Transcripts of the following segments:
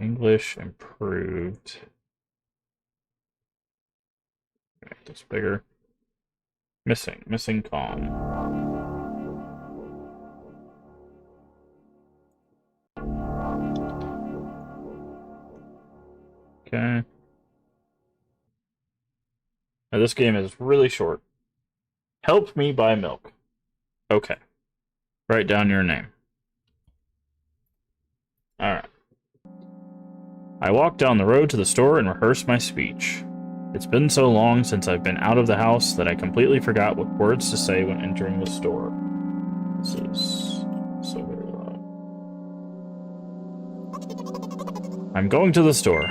English improved. Make this bigger. Missing con. Okay. Now this game is really short. Help me buy milk. Okay. Write down your name. Alright. I walked down the road to the store and rehearsed my speech. It's been so long since I've been out of the house that I completely forgot what words to say when entering the store. This is so very loud. I'm going to the store.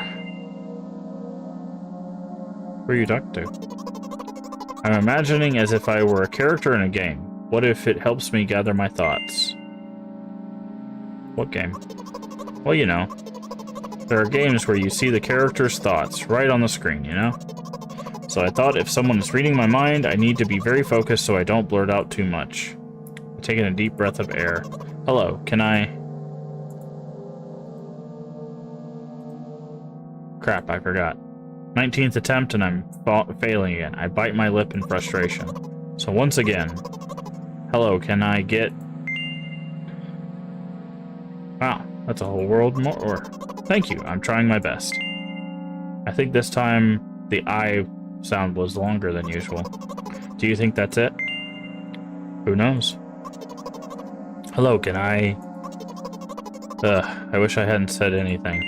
Who are you talking to? I'm imagining as if I were a character in a game. What if it helps me gather my thoughts? What game? Well, you know. There are games where you see the character's thoughts right on the screen, you know? So I thought if someone is reading my mind, I need to be very focused so I don't blurt out too much. I'm taking a deep breath of air. Hello, can I... Crap, I forgot. 19th attempt and I'm failing again. I bite my lip in frustration. So once again, hello, can I get... Wow, that's a whole world more. Thank you, I'm trying my best. I think this time the I sound was longer than usual. Do you think that's it? Who knows? Hello, can I... I wish I hadn't said anything.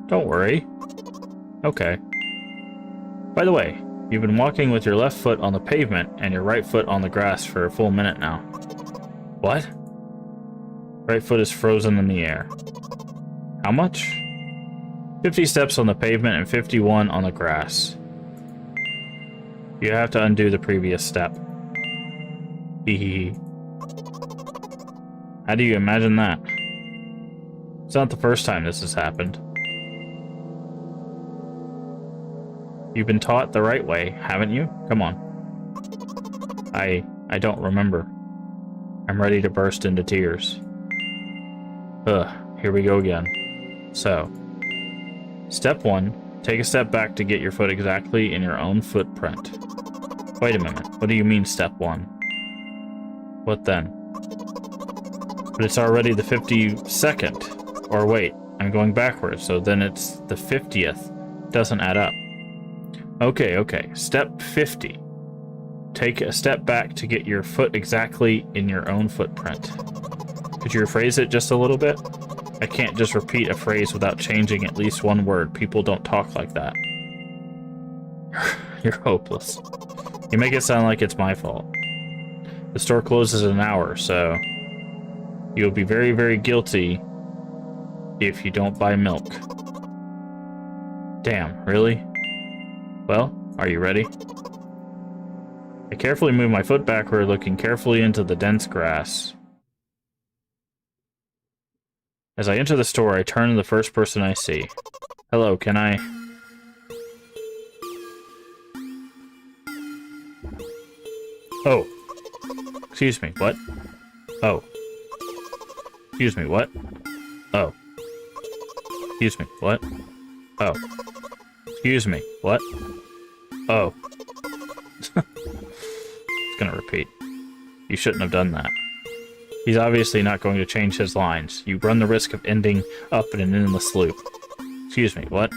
Don't worry. Okay. By the way, you've been walking with your left foot on the pavement and your right foot on the grass for a full minute now. What? Right foot is frozen in the air. How much? 50 steps on the pavement and 51 on the grass. You have to undo the previous step. Hehehe. How do you imagine that? It's not the first time this has happened. You've been taught the right way, haven't you? Come on. I don't remember. I'm ready to burst into tears. Here we go again. So, step 1, take a step back to get your foot exactly in your own footprint. Wait a minute, what do you mean step 1? What then? But it's already the 52nd. Or wait, I'm going backwards, so then it's the 50th. Doesn't add up. Okay, step 50. Take a step back to get your foot exactly in your own footprint. Could you rephrase it just a little bit? I can't just repeat a phrase without changing at least one word. People don't talk like that. You're hopeless. You make it sound like it's my fault. The store closes in an hour, so... You'll be very, very guilty if you don't buy milk. Damn, really? Well, are you ready? I carefully move my foot backward, looking carefully into the dense grass. As I enter the store, I turn to the first person I see. Hello, can I... Oh. Excuse me, what? Oh. Excuse me, what? Oh. Excuse me, what? Oh. Excuse me, what? Oh. It's gonna repeat. You shouldn't have done that. He's obviously not going to change his lines. You run the risk of ending up in an endless loop. Excuse me, what?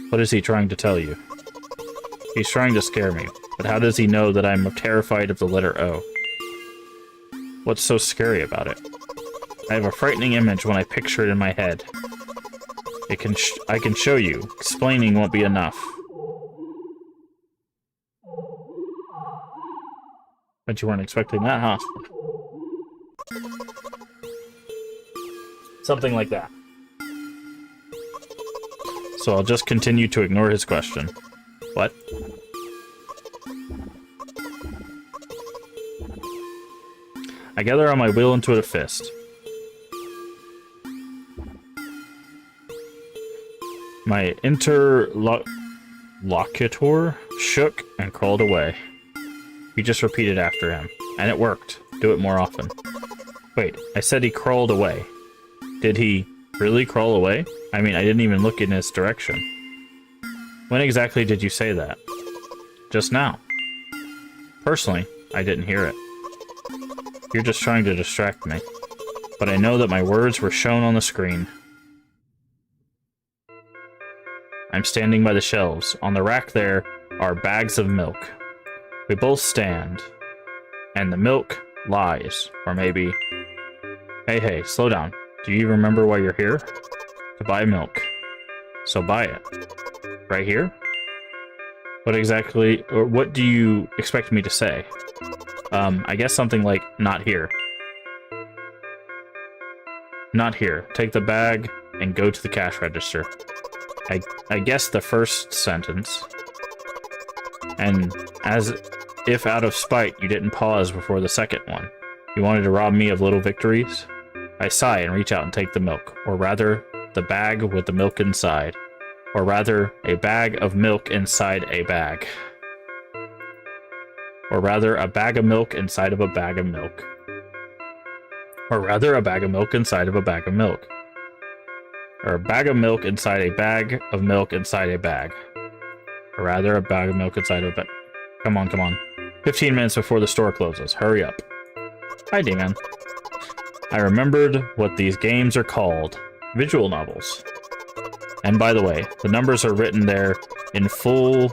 What is he trying to tell you? He's trying to scare me, but how does he know that I'm terrified of the letter O? What's so scary about it? I have a frightening image when I picture it in my head. I can show you. Explaining won't be enough. Bet you weren't expecting that, huh? Something like that. So I'll just continue to ignore his question. What? I gather on my will into a fist. My interlocutor shook and crawled away. We just repeated after him, and it worked. Do it more often. Wait, I said he crawled away. Did he really crawl away? I mean, I didn't even look in his direction. When exactly did you say that? Just now. Personally, I didn't hear it. You're just trying to distract me. But I know that my words were shown on the screen. I'm standing by the shelves. On the rack there are bags of milk. We both stand. And the milk lies. Or maybe... Hey, slow down. Do you remember why you're here? To buy milk. So buy it. Right here? What exactly... Or what do you expect me to say? I guess something like, not here. Not here. Take the bag and go to the cash register. I guess the first sentence. And as if out of spite, you didn't pause before the second one. You wanted to rob me of little victories? I sigh and reach out and take the milk. Or rather, the bag with the milk inside. Or rather, a bag of milk inside a bag. Or rather, a bag of milk inside of a bag of milk. Or rather, a bag of milk inside of a bag of milk. Or a bag of milk inside a bag of milk inside a bag. Or rather, a bag of milk inside of a bag. Come on. 15 minutes before the store closes. Hurry up. Hi, D-Man. I remembered what these games are called. Visual novels. And by the way, the numbers are written there in full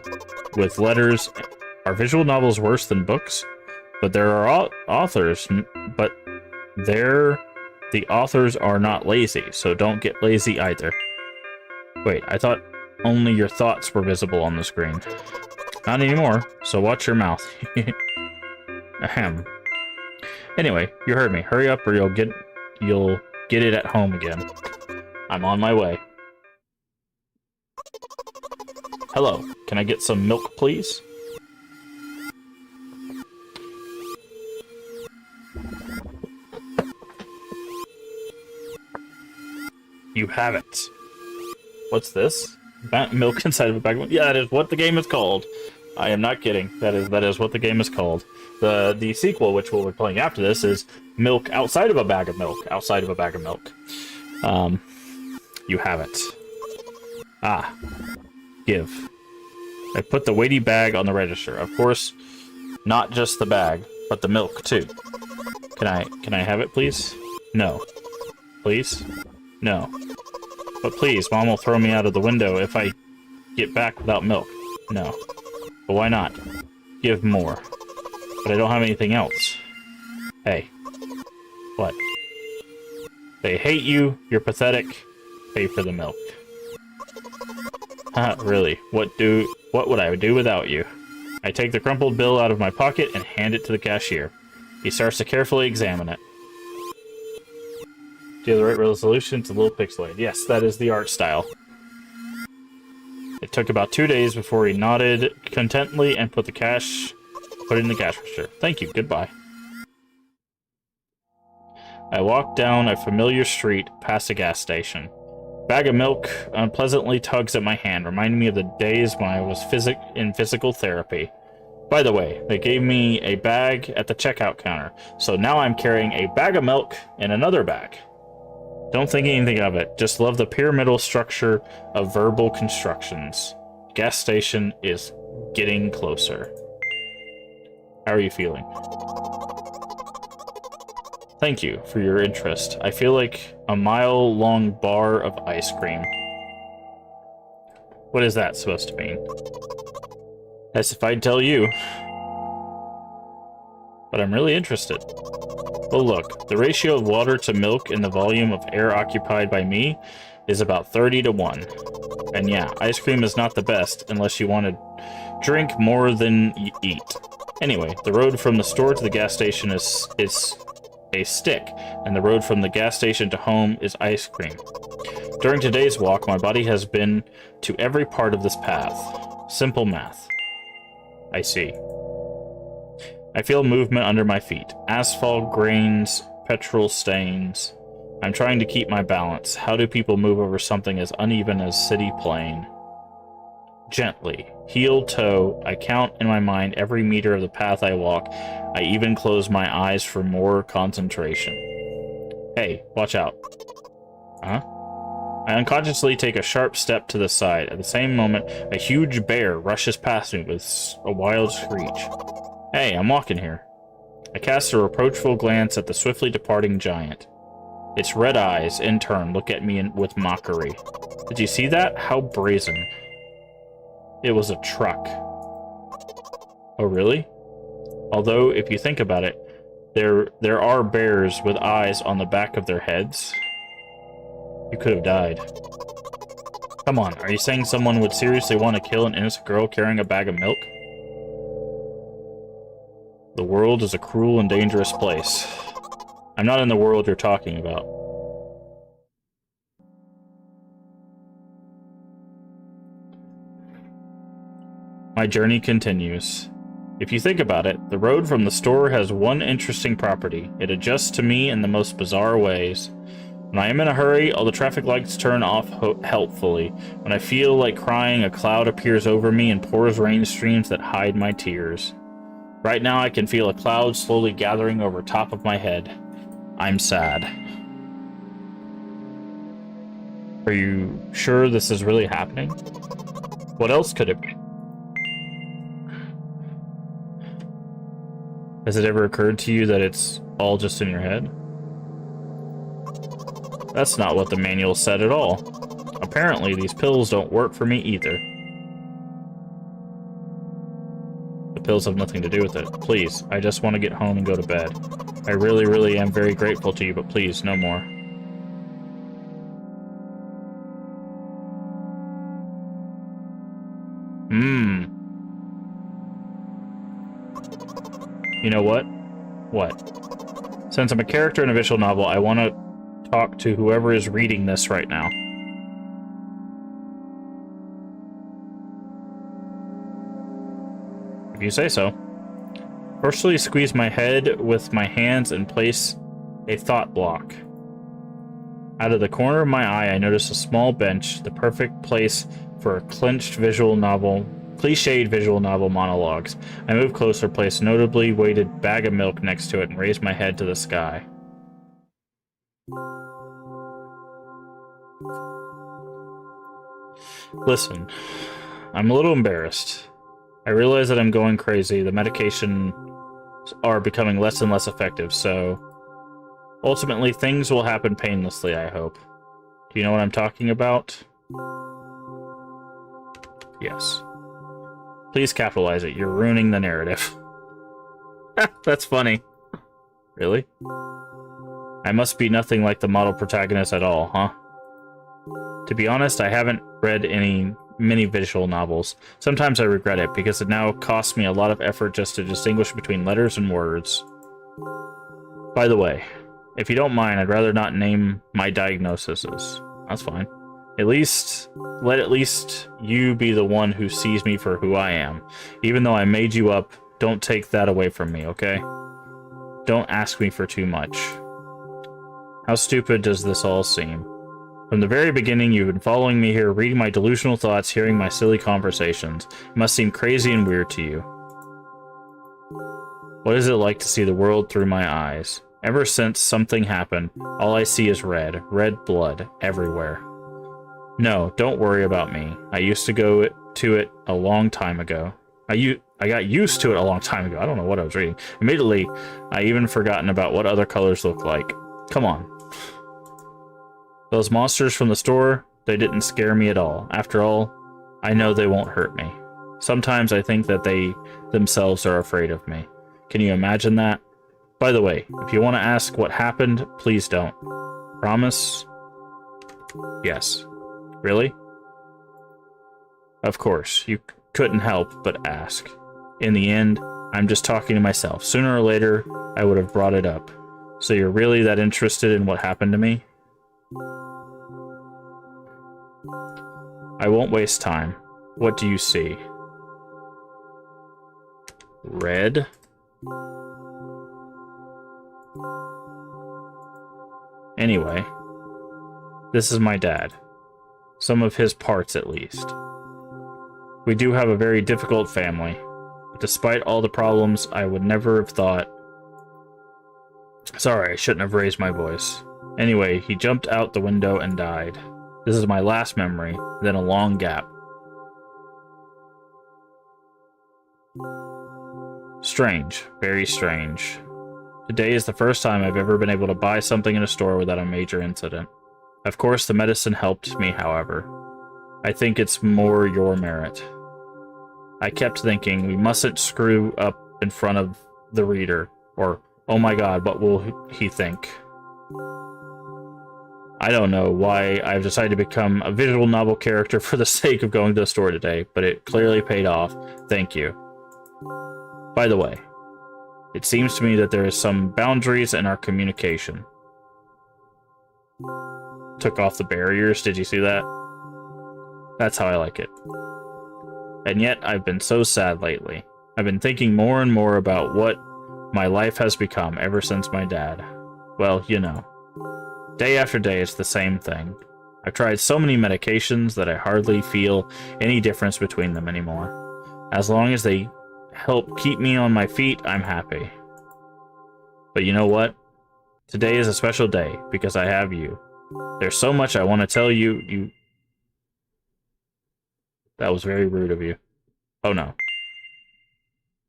with letters. Are visual novels worse than books? But there are authors, but the authors are not lazy, so don't get lazy either. Wait, I thought only your thoughts were visible on the screen. Not anymore, so watch your mouth. Ahem. Anyway, you heard me. Hurry up or you'll get it at home again. I'm on my way. Hello, can I get some milk, please? You have it. What's this? Milk inside of a bag of milk? Yeah, that is what the game is called. I am not kidding. That is what the game is called. The sequel, which we'll be playing after this, is milk outside of a bag of milk. Outside of a bag of milk. You have it. Ah. Give. I put the weighty bag on the register. Of course, not just the bag, but the milk too. Can I have it, please? No. Please? No. But please, Mom will throw me out of the window if I get back without milk. No. But why not? Give more. But I don't have anything else. Hey. What? They hate you, you're pathetic. Pay for the milk. Really, what would I do without you? I take the crumpled bill out of my pocket and hand it to the cashier. He starts to carefully examine it. Do you have the right resolution? It's a little pixelated. Yes, that is the art style. It took about 2 days before he nodded contentedly and put it in the cash register. Thank you, goodbye. I walked down a familiar street past a gas station. Bag of milk unpleasantly tugs at my hand, reminding me of the days when I was in physical therapy. By the way, they gave me a bag at the checkout counter, so now I'm carrying a bag of milk in another bag. Don't think anything of it, just love the pyramidal structure of verbal constructions. Gas station is getting closer. How are you feeling? Thank you for your interest. I feel like a mile-long bar of ice cream. What is that supposed to mean? As if I'd tell you. But I'm really interested. Oh look, the ratio of water to milk and the volume of air occupied by me is about 30 to 1. And yeah, ice cream is not the best unless you want to drink more than you eat. Anyway, the road from the store to the gas station is a stick, and the road from the gas station to home is ice cream. During today's walk, my body has been to every part of this path. Simple math. I see. I feel movement under my feet. Asphalt grains, petrol stains. I'm trying to keep my balance. How do people move over something as uneven as city plain? Gently. Heel, toe. I count in my mind every meter of the path I walk. I even close my eyes for more concentration. Hey, watch out. Huh? I unconsciously take a sharp step to the side. At the same moment, a huge bear rushes past me with a wild screech. Hey, I'm walking here. I cast a reproachful glance at the swiftly departing giant. Its red eyes, in turn, look at me with mockery. Did you see that? How brazen. It was a truck. Oh, really? Although, if you think about it, there are bears with eyes on the back of their heads. You could have died. Come on, are you saying someone would seriously want to kill an innocent girl carrying a bag of milk? The world is a cruel and dangerous place. I'm not in the world you're talking about. My journey continues. If you think about it, the road from the store has one interesting property. It adjusts to me in the most bizarre ways. When I am in a hurry, all the traffic lights turn off helpfully. When I feel like crying, a cloud appears over me and pours rain streams that hide my tears. Right now, I can feel a cloud slowly gathering over top of my head. I'm sad. Are you sure this is really happening? What else could it be? Has it ever occurred to you that it's all just in your head? That's not what the manual said at all. Apparently, these pills don't work for me either. The pills have nothing to do with it. Please, I just want to get home and go to bed. I really, really am very grateful to you, but please, no more. You know what? What? Since I'm a character in a visual novel, I want to talk to whoever is reading this right now. If you say so. Forcefully squeeze my head with my hands and place a thought block. Out of the corner of my eye, I notice a small bench, the perfect place for a cliched visual novel, cliched visual novel monologues. I move closer, place a notably weighted bag of milk next to it, and raise my head to the sky. Listen, I'm a little embarrassed. I realize that I'm going crazy. The medication are becoming less and less effective, so ultimately things will happen painlessly, I hope. Do you know what I'm talking about? Yes. Please capitalize it. You're ruining the narrative. That's funny. Really? I must be nothing like the model protagonist at all, huh? To be honest, I haven't read many visual novels. Sometimes I regret it, because it now costs me a lot of effort just to distinguish between letters and words. By the way, if you don't mind, I'd rather not name my diagnoses. That's fine. Let at least you be the one who sees me for who I am. Even though I made you up, don't take that away from me, okay? Don't ask me for too much. How stupid does this all seem? From the very beginning, you've been following me here, reading my delusional thoughts, hearing my silly conversations. It must seem crazy and weird to you. What is it like to see the world through my eyes? Ever since something happened, all I see is red blood, everywhere. No, don't worry about me. I used to go to it a long time ago. I got used to it a long time ago. I don't know what I was reading. Immediately, I even forgotten about what other colors look like. Come on. Those monsters from the store, they didn't scare me at all. After all, I know they won't hurt me. Sometimes I think that they themselves are afraid of me. Can you imagine that? By the way, if you want to ask what happened, please don't. Promise? Yes. Really? Of course, you couldn't help but ask. In the end, I'm just talking to myself. Sooner or later, I would have brought it up. So you're really that interested in what happened to me? I won't waste time. What do you see? Red? Anyway, this is my dad. Some of his parts, at least. We do have a very difficult family. But despite all the problems, I would never have thought... Sorry, I shouldn't have raised my voice. Anyway, he jumped out the window and died. This is my last memory, then a long gap. Strange. Very strange. Today is the first time I've ever been able to buy something in a store without a major incident. Of course, the medicine helped me, however. I think it's more your merit. I kept thinking, we mustn't screw up in front of the reader, or, oh my god, what will he think? I don't know why I've decided to become a visual novel character for the sake of going to the store today, but it clearly paid off. Thank you. By the way, it seems to me that there is some boundaries in our communication. Took off the barriers, did you see that? That's how I like it. And yet, I've been so sad lately. I've been thinking more and more about what my life has become ever since my dad. Well, you know. Day after day, it's the same thing. I've tried so many medications that I hardly feel any difference between them anymore. As long as they help keep me on my feet, I'm happy. But you know what? Today is a special day, because I have you. There's so much I want to tell you. That was very rude of you. Oh no.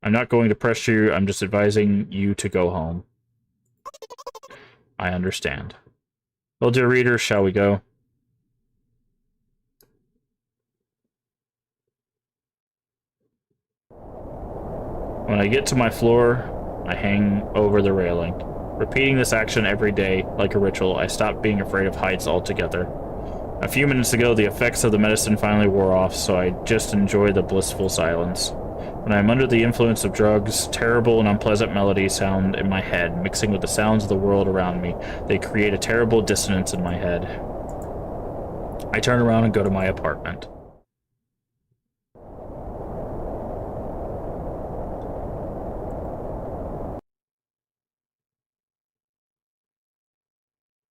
I'm not going to pressure you, I'm just advising you to go home. I understand. Well, dear reader, shall we go? When I get to my floor, I hang over the railing. Repeating this action every day, like a ritual, I stopped being afraid of heights altogether. A few minutes ago, the effects of the medicine finally wore off, so I just enjoy the blissful silence. When I'm under the influence of drugs, terrible and unpleasant melodies sound in my head, mixing with the sounds of the world around me. They create a terrible dissonance in my head. I turn around and go to my apartment.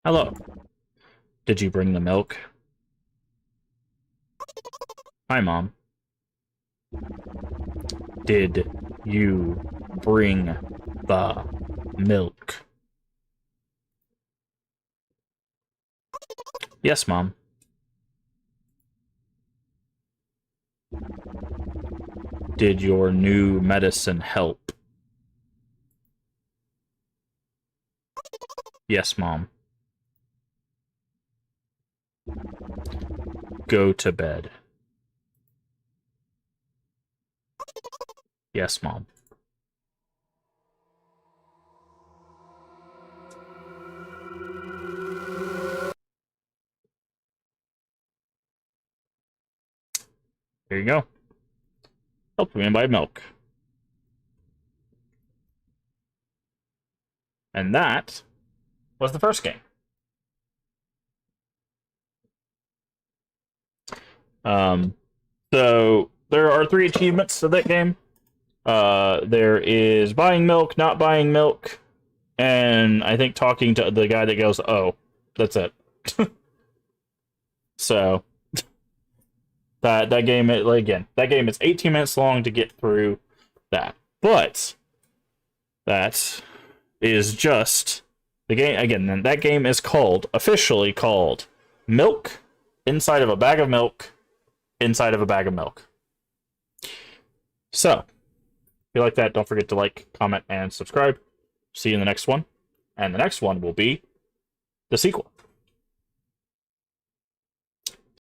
Hello. Did you bring the milk? Hi, Mom. Did you bring the milk? Yes, Mom. Did your new medicine help? Yes, Mom. Go to bed. Yes, Mom. There you go. Help me buy milk. And that was the first game. So there are 3 achievements to that game. There is buying milk, not buying milk, and I think talking to the guy that goes, oh, that's it. So that game, again, that game is 18 minutes long to get through that. But that is just the game. Again, then that game is officially called Milk Inside of a Bag of Milk Inside of a Bag of Milk. So, if you like that, don't forget to like, comment, and subscribe. See you in the next one. And the next one will be the sequel.